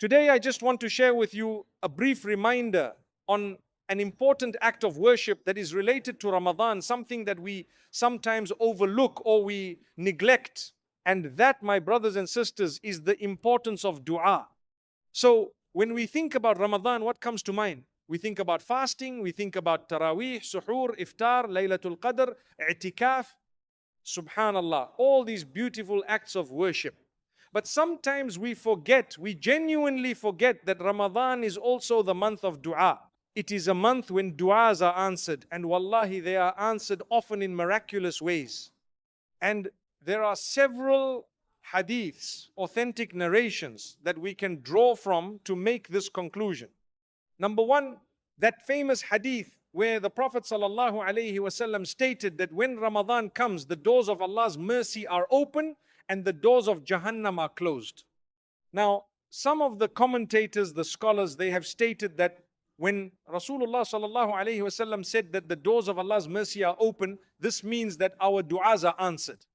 Today, I just want to share with you a brief reminder on an important act of worship that is related to Ramadan, something that we sometimes overlook or we neglect. And that, my brothers and sisters, is the importance of dua. So, when we think about Ramadan, what comes to mind? We think about fasting, we think about Taraweeh, Suhoor, Iftar, Laylatul Qadr, I'tikaf, Subhanallah, all these beautiful acts of worship. But sometimes we forget, we genuinely forget that Ramadan is also the month of dua. It is a month when duas are answered, and wallahi, they are answered often in miraculous ways. And there are several hadiths, authentic narrations that we can draw from to make this conclusion. Number one, that famous hadith where the Prophet ﷺ stated that when Ramadan comes, the doors of Allah's mercy are open and the doors of Jahannam are closed. Now, some of the commentators, the scholars, they have stated that when Rasulullah ﷺ said that the doors of Allah's mercy are open, this means that our du'as are answered.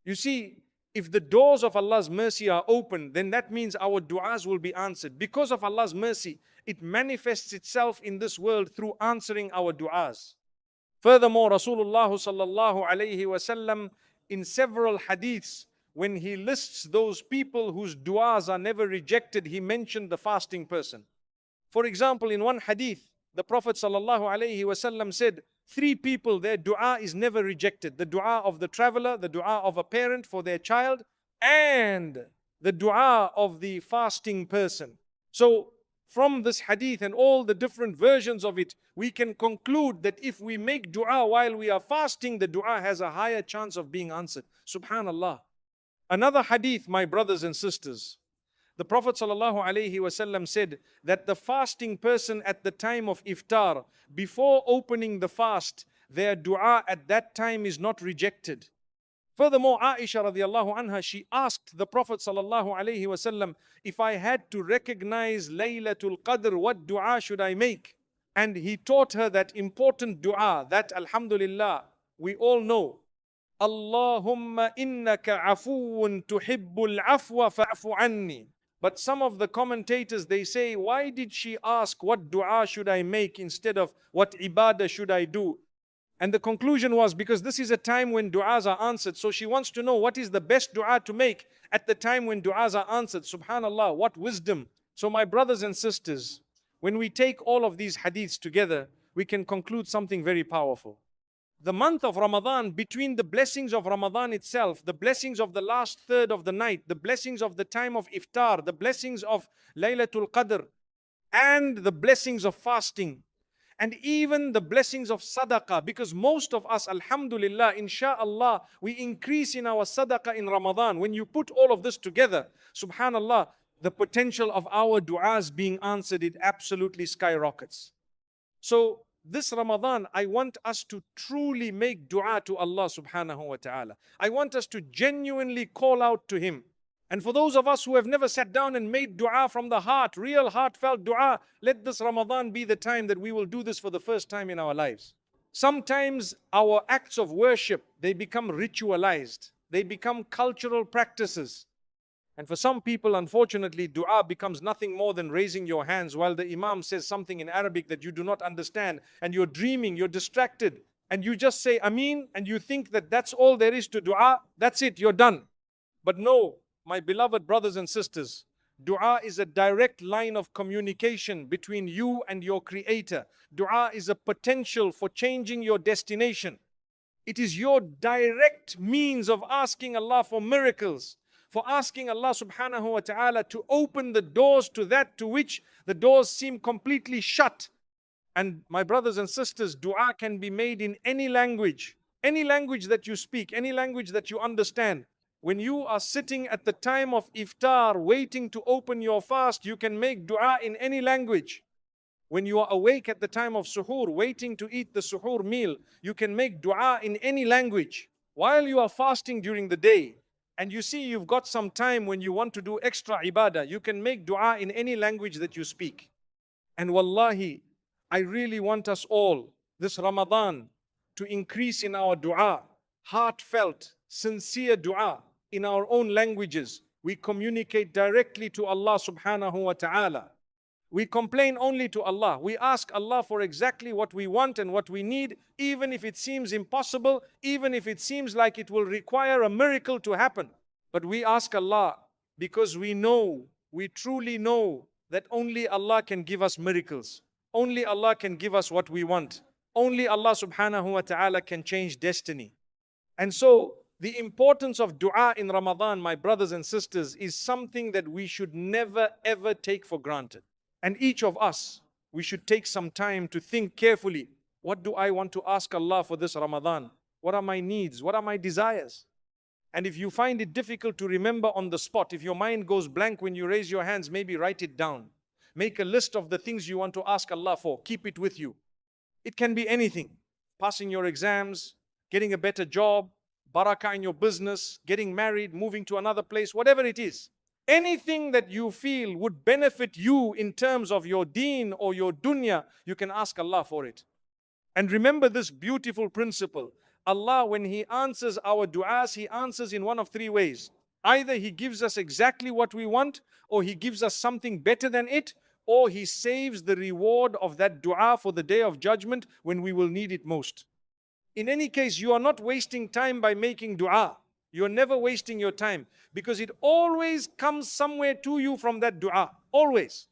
You see, if the doors of Allah's mercy are open, then that means our du'as will be answered. Because of Allah's mercy, it manifests itself in this world through answering our du'as. Furthermore, Rasulullah sallallahu alayhi wasallam in several hadiths, when he lists those people whose du'as are never rejected, he mentioned the fasting person. For example, in one hadith, the Prophet sallallahu alayhi wasallam said, 3 people, their dua is never rejected. The dua of the traveler, the dua of a parent for their child, and the dua of the fasting person. So, from this hadith and all the different versions of it, we can conclude that if we make dua while we are fasting, the dua has a higher chance of being answered. Subhanallah. Another hadith, my brothers and sisters, the Prophet ﷺ said that the fasting person at the time of iftar, before opening the fast, their dua at that time is not rejected. Furthermore, Aisha radiallahu anha, she asked the Prophet ﷺ, if I had to recognize Laylatul Qadr, what dua should I make? And he taught her that important dua, that alhamdulillah, we all know. Allahumma innaka afuun tuhibbul afwa fa'fu anni. But some of the commentators, they say, why did she ask what dua should I make instead of what ibadah should I do? And the conclusion was because this is a time when du'as are answered. So she wants to know what is the best dua to make at the time when du'as are answered. Subhanallah, what wisdom. So my brothers and sisters, when we take all of these hadiths together, we can conclude something very powerful. The month of Ramadan, between the blessings of Ramadan itself, the blessings of the last third of the night, the blessings of the time of iftar, the blessings of Laylatul Qadr, and the blessings of fasting, and even the blessings of sadaqah, because most of us, alhamdulillah, insha'Allah, we increase in our sadaqah in Ramadan. When you put all of this together, subhanallah, the potential of our du'as being answered, it absolutely skyrockets. So, this Ramadan, I want us to truly make dua to Allah subhanahu wa ta'ala. I want us to genuinely call out to Him. And for those of us who have never sat down and made dua from the heart, real heartfelt dua, let this Ramadan be the time that we will do this for the first time in our lives. Sometimes our acts of worship, they become ritualized. They become cultural practices. And for some people, unfortunately, dua becomes nothing more than raising your hands while the imam says something in Arabic that you do not understand, and you're dreaming, you're distracted, and you just say Ameen, and you think that that's all there is to dua, that's it, you're done. But no, my beloved brothers and sisters, dua is a direct line of communication between you and your Creator. Dua is a potential for changing your destination. It is your direct means of asking Allah for miracles, for asking Allah subhanahu wa ta'ala to open the doors to that to which the doors seem completely shut. And my brothers and sisters, dua can be made in any language that you speak, any language that you understand. When you are sitting at the time of iftar, waiting to open your fast, you can make dua in any language. When you are awake at the time of suhoor, waiting to eat the suhoor meal, you can make dua in any language. While you are fasting during the day, and you see you've got some time when you want to do extra ibadah, you can make dua in any language that you speak. And wallahi, I really want us all this Ramadan to increase in our dua, heartfelt, sincere dua in our own languages. We communicate directly to Allah subhanahu wa ta'ala. We complain only to Allah. We ask Allah for exactly what we want and what we need, even if it seems impossible, even if it seems like it will require a miracle to happen. But we ask Allah because we know, we truly know that only Allah can give us miracles. Only Allah can give us what we want. Only Allah subhanahu wa ta'ala can change destiny. And so, the importance of dua in Ramadan, my brothers and sisters, is something that we should never ever take for granted. And each of us, we should take some time to think carefully, what do I want to ask Allah for this Ramadan? What are my needs? What are my desires? And if you find it difficult to remember on the spot, if your mind goes blank when you raise your hands, maybe write it down. Make a list of the things you want to ask Allah for. Keep it with you. It can be anything. Passing your exams, getting a better job, barakah in your business, getting married, moving to another place, whatever it is. Anything that you feel would benefit you in terms of your deen or your dunya, you can ask Allah for it. And remember this beautiful principle. Allah, when He answers our du'as, He answers in one of three ways. Either He gives us exactly what we want, or He gives us something better than it, or He saves the reward of that du'a for the day of judgment when we will need it most. In any case, you are not wasting time by making du'a. You are never wasting your time, because it always comes somewhere to you from that du'a. Always.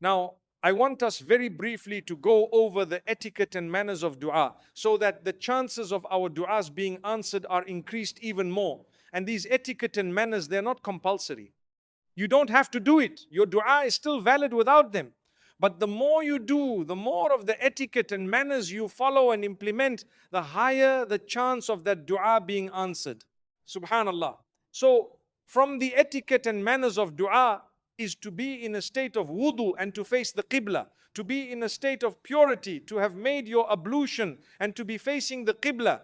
Now, I want us very briefly to go over the etiquette and manners of du'a, so that the chances of our du'as being answered are increased even more. And these etiquette and manners, they're not compulsory. You don't have to do it. Your du'a is still valid without them. But the more you do, the more of the etiquette and manners you follow and implement, the higher the chance of that du'a being answered. Subhanallah. So, from the etiquette and manners of du'a is to be in a state of wudu and to face the qibla, to be in a state of purity, to have made your ablution and to be facing the qibla.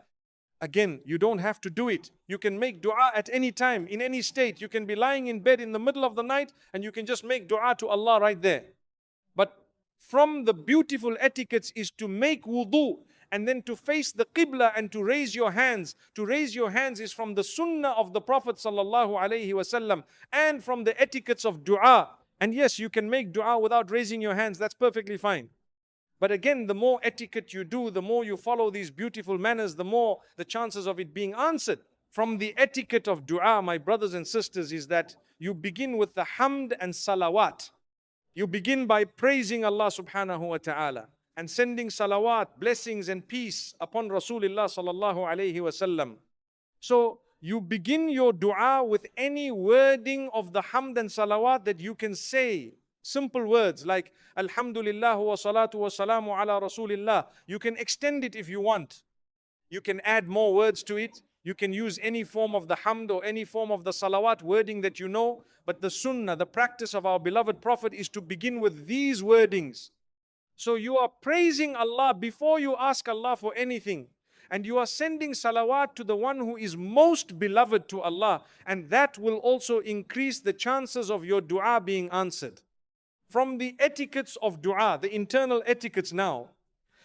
Again, you don't have to do it. You can make dua at any time, in any state. You can be lying in bed in the middle of the night and you can just make dua to Allah right there. But from the beautiful etiquettes is to make wudu and then to face the qibla and to raise your hands. To raise your hands is from the sunnah of the Prophet sallallahu alaihi wasallam and from the etiquettes of dua. And yes, you can make dua without raising your hands. That's perfectly fine. But again, the more etiquette you do, the more you follow these beautiful manners, the more the chances of it being answered. From the etiquette of dua, my brothers and sisters, is that you begin with the hamd and salawat. You begin by praising Allah subhanahu wa ta'ala and sending salawat, blessings and peace upon Rasulullah sallallahu alayhi wasallam. So you begin your dua with any wording of the hamd and salawat that you can say. Simple words like Alhamdulillah wa salatu wa salamu ala Rasulillah. You can extend it if you want. You can add more words to it. You can use any form of the hamd or any form of the salawat wording that you know. But the sunnah, the practice of our beloved Prophet is to begin with these wordings. So you are praising Allah before you ask Allah for anything. And you are sending salawat to the one who is most beloved to Allah. And that will also increase the chances of your dua being answered. From the etiquettes of dua, the internal etiquettes now,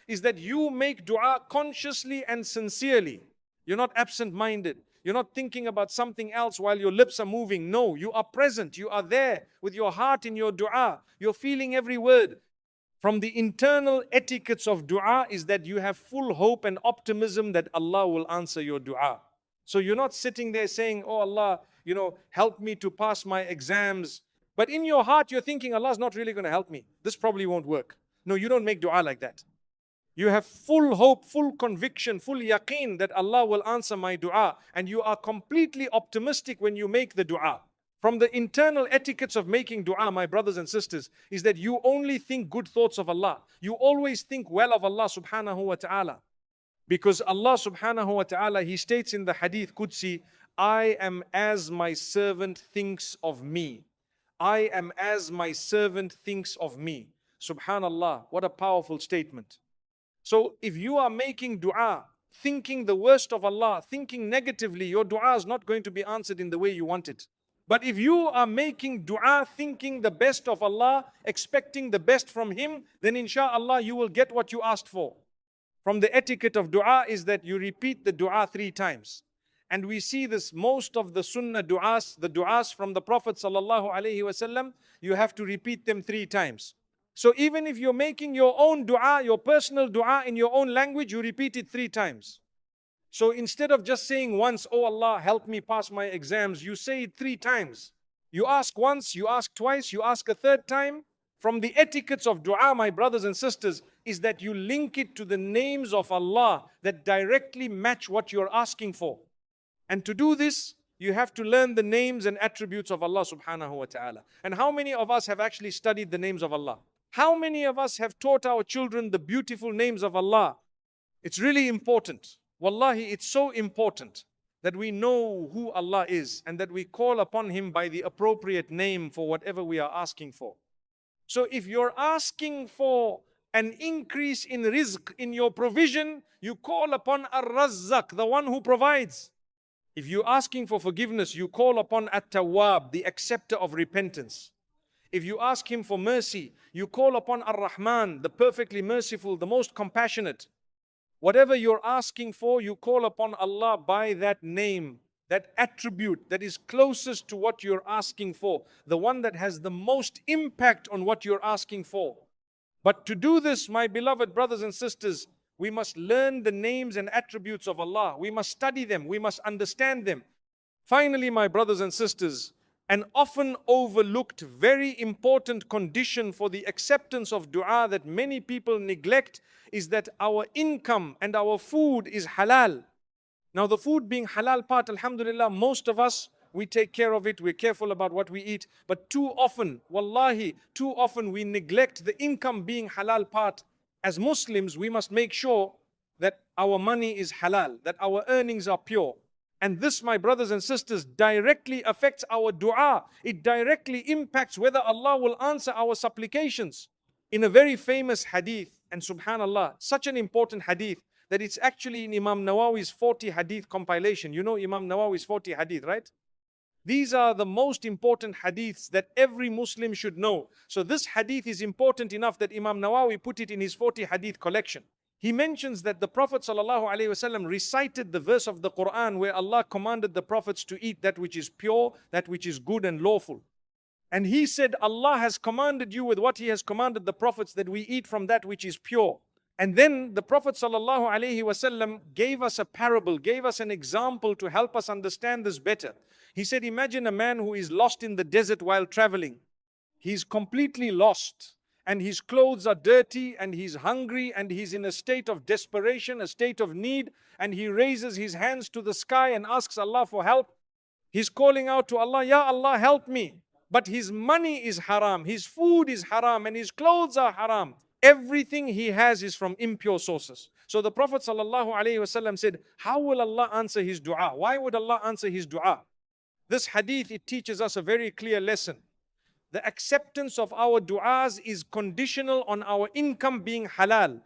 is that you make dua consciously and sincerely. You're not absent-minded. You're not thinking about something else while your lips are moving. No, you are present. You are there with your heart in your dua. You're feeling every word. From the internal etiquettes of dua is that you have full hope and optimism that Allah will answer your dua. So you're not sitting there saying, oh Allah, help me to pass my exams. But in your heart, you're thinking, Allah's not really going to help me. This probably won't work. No, you don't make dua like that. You have full hope, full conviction, full yaqeen that Allah will answer my dua. And you are completely optimistic when you make the dua. From the internal etiquettes of making dua, my brothers and sisters, is that you only think good thoughts of Allah. You always think well of Allah subhanahu wa ta'ala. Because Allah subhanahu wa ta'ala, He states in the hadith Qudsi, I am as my servant thinks of me. I am as my servant thinks of me. Subhanallah, what a powerful statement. So if you are making dua, thinking the worst of Allah, thinking negatively, your dua is not going to be answered in the way you want it. But if you are making dua, thinking the best of Allah, expecting the best from Him, then insha'Allah you will get what you asked for. From the etiquette of dua is that you repeat the dua 3 times. And we see this most of the sunnah du'as, the du'as from the Prophet sallallahu alaihi wasallam, you have to repeat them 3 times. So even if you're making your own dua, your personal dua in your own language, you repeat it 3 times. So instead of just saying once, oh Allah, help me pass my exams, you say it 3 times. You ask once, you ask twice, you ask a third time. From the etiquettes of dua, my brothers and sisters, is that you link it to the names of Allah that directly match what you're asking for. And to do this, you have to learn the names and attributes of Allah subhanahu wa ta'ala. And how many of us have actually studied the names of Allah? How many of us have taught our children the beautiful names of Allah? It's really important. Wallahi, it's so important that we know who Allah is and that we call upon Him by the appropriate name for whatever we are asking for. So if you're asking for an increase in rizq, in your provision, you call upon Ar-Razzaq, the one who provides. If you're asking for forgiveness, you call upon At-Tawwab, the acceptor of repentance. If you ask Him for mercy, you call upon Ar-Rahman, the perfectly merciful, the most compassionate. Whatever you're asking for, you call upon Allah by that name, that attribute that is closest to what you're asking for, the one that has the most impact on what you're asking for. But to do this, my beloved brothers and sisters, we must learn the names and attributes of Allah. We must study them. We must understand them. Finally, my brothers and sisters, an often overlooked, very important condition for the acceptance of dua that many people neglect is that our income and our food is halal. Now, the food being halal part, alhamdulillah, most of us, we take care of it, we're careful about what we eat. But too often, wallahi, too often we neglect the income being halal part. As Muslims, we must make sure that our money is halal, that our earnings are pure. And this, my brothers and sisters, directly affects our dua. It directly impacts whether Allah will answer our supplications. In a very famous hadith, and subhanallah, such an important hadith, that it's actually in Imam Nawawi's 40 hadith compilation. You know Imam Nawawi's 40 hadith, right? These are the most important hadiths that every Muslim should know. So this hadith is important enough that Imam Nawawi put it in his 40 hadith collection. He mentions that the Prophet ﷺ recited the verse of the Quran where Allah commanded the prophets to eat that which is pure, that which is good and lawful. And he said, Allah has commanded you with what He has commanded the prophets, that we eat from that which is pure. And then the Prophet ﷺ gave us a parable, gave us an example to help us understand this better. He said, imagine a man who is lost in the desert while traveling. He's completely lost. And his clothes are dirty, and he's hungry, and he's in a state of desperation, a state of need, and he raises his hands to the sky and asks Allah for help. He's calling out to Allah, Ya Allah, help me. But his money is haram, his food is haram, and his clothes are haram. Everything he has is from impure sources. So the Prophet ﷺ said, how will Allah answer his dua? Why would Allah answer his dua? This hadith, it teaches us a very clear lesson. The acceptance of our du'as is conditional on our income being halal.